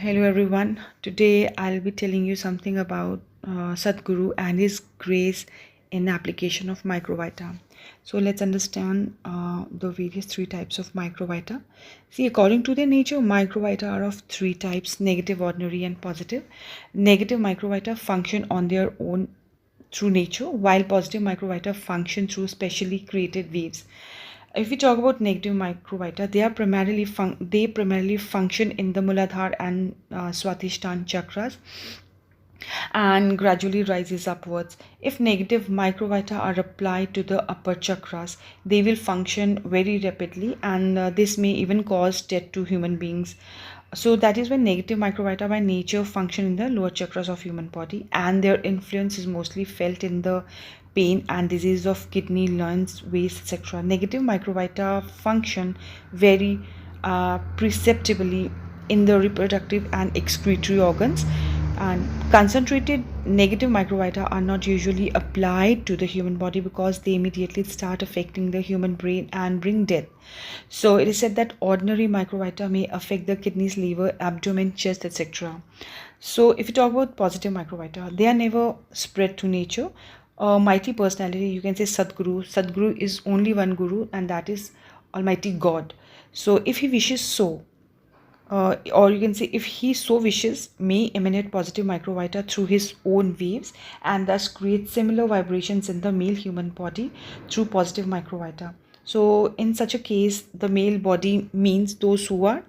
Hello everyone. Today I'll be telling you something about Sadguru and his grace in application of Microvita. So let's understand the various three types of Microvita. See, according to their nature, Microvita are of three types: negative, ordinary, and positive. Negative Microvita function on their own through nature, while positive Microvita function through specially created waves. If we talk about negative microvita, they primarily function in the Muladhara and Swatisthana chakras and gradually rises upwards. If negative microvita are applied to the upper chakras, they will function very rapidly, and this may even cause death to human beings. So that is when negative microvita by nature function in the lower chakras of human body, and their influence is mostly felt in the pain and disease of kidney, lungs, waist, etc. Negative microvita function very perceptibly in the reproductive and excretory organs, and concentrated negative microvita are not usually applied to the human body because they immediately start affecting the human brain and bring death. So it is said that ordinary microvita may affect the kidneys, liver, abdomen, chest, etc. So if you talk about positive microvita, they are never spread to nature. A mighty personality, you can say Sadguru is only one guru, and that is Almighty God. So if he wishes so, or you can say if he so wishes, may emanate positive microvita through his own waves and thus create similar vibrations in the male human body through positive microvita. So in such a case, the male body means those who are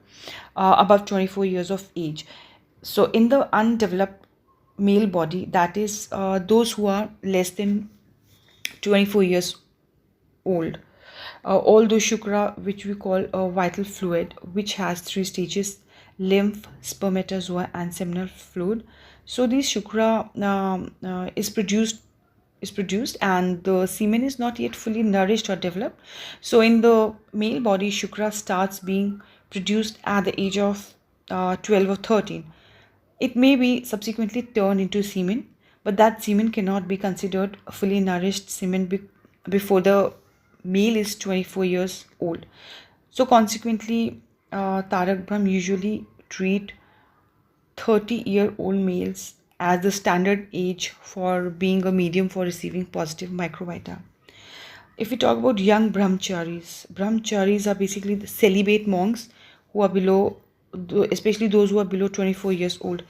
above 24 years of age. So in the undeveloped male body, that is those who are less than 24 years old. Although shukra, which we call a vital fluid, which has three stages: lymph, spermatozoa, and seminal fluid. So this shukra is produced, and the semen is not yet fully nourished or developed. So in the male body, shukra starts being produced at the age of 12 or 13. It may be subsequently turned into semen, but that semen cannot be considered fully nourished semen before the male is 24 years old. So consequently, Tarak Brahm usually treat 30-year-old males as the standard age for being a medium for receiving positive microvita. If we talk about young brahmacharis are basically the celibate monks who are below, especially those who are below 24 years old.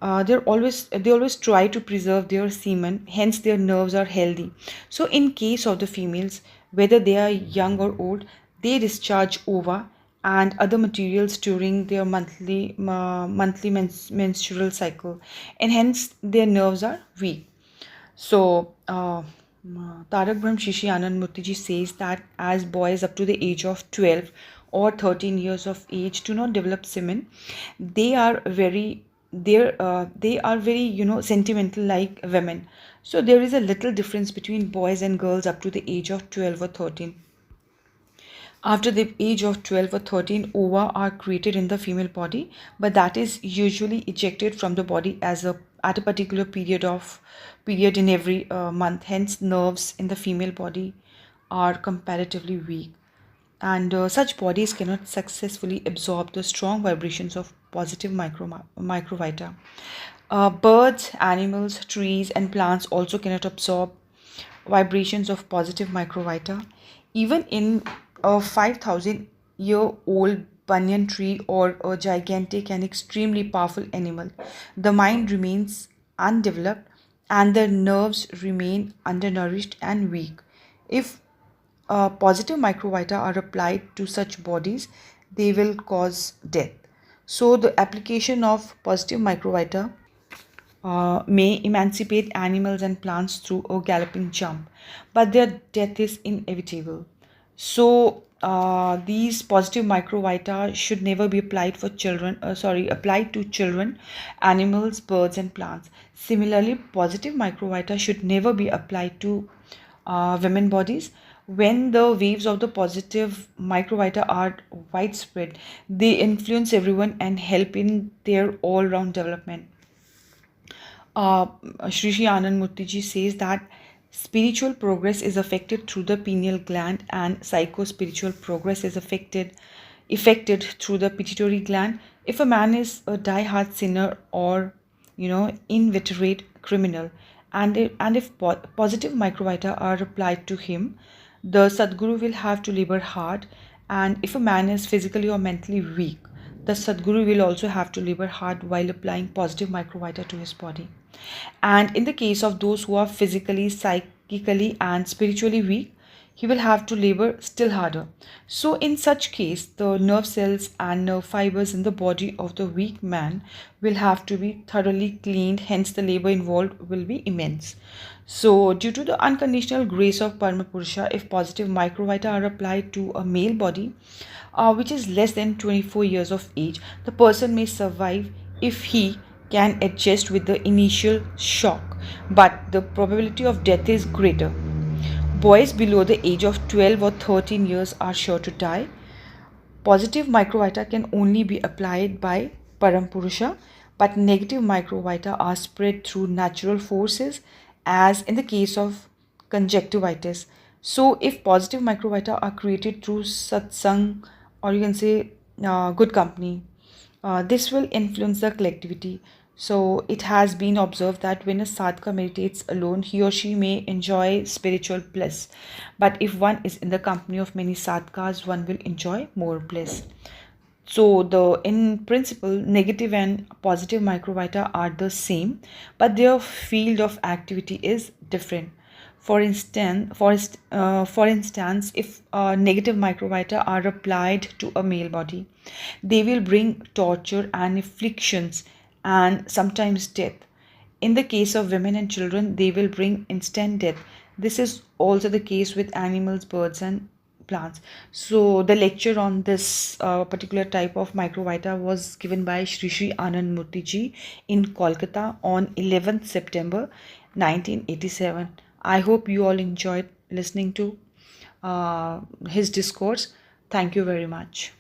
They always try to preserve their semen, hence their nerves are healthy. So in case of the females, whether they are young or old, they discharge ova and other materials during their monthly menstrual cycle, and hence their nerves are weak. So, Tarak Brahm Shishi Anand Murtiji says that as boys up to the age of 12 or 13 years of age do not develop semen, they are very sentimental like women. So there is a little difference between boys and girls up to the age of 12 or 13. After the age of 12 or 13, ova are created in the female body, but that is usually ejected from the body at a particular period in every month. Hence, nerves in the female body are comparatively weak, and such bodies cannot successfully absorb the strong vibrations of positive microvita. Birds, animals, trees, and plants also cannot absorb vibrations of positive microvita. Even in a 5,000-year-old banyan tree or a gigantic and extremely powerful animal, the mind remains undeveloped and the nerves remain undernourished and weak. If positive microvita are applied to such bodies, they will cause death. So, the application of positive microvita may emancipate animals and plants through a galloping jump, but their death is inevitable. So, these positive microvita should never be applied applied to children, animals, birds, and plants. Similarly, positive microvita should never be applied to women bodies. When the waves of the positive microvita are widespread, they influence everyone and help in their all-round development. Shri Shri Anand Murtiji says that spiritual progress is affected through the pineal gland, and psycho-spiritual progress is affected through the pituitary gland. If a man is a die-hard sinner or inveterate criminal, and if positive microvita are applied to him, the Sadguru will have to labor hard. And if a man is physically or mentally weak, the Sadguru will also have to labor hard while applying positive microvita to his body. And in the case of those who are physically, psychically, and spiritually weak, he will have to labor still harder. So, in such case, the nerve cells and nerve fibers in the body of the weak man will have to be thoroughly cleaned, hence, the labor involved will be immense. So, due to the unconditional grace of Paramapurusha, if positive microvita are applied to a male body, which is less than 24 years of age, the person may survive if he can adjust with the initial shock, but the probability of death is greater. Boys below the age of 12 or 13 years are sure to die. Positive microvita can only be applied by Parampurusha, but negative microvita are spread through natural forces, as in the case of conjunctivitis. So, if positive microvita are created through satsang, or you can say good company, this will influence the collectivity. So, it has been observed that when a sadhaka meditates alone, he or she may enjoy spiritual bliss. But if one is in the company of many sadhakas, one will enjoy more bliss. So, in principle, negative and positive microvita are the same, but their field of activity is different. For instance, if negative microvita are applied to a male body, they will bring torture and afflictions and sometimes death. In the case of women and children, they will bring instant death. This is also the case with animals, birds, and plants. So, the lecture on this particular type of microvita was given by Shri Shri Anand Murthy ji in Kolkata on 11th September 1987. I hope you all enjoyed listening to his discourse. Thank you very much.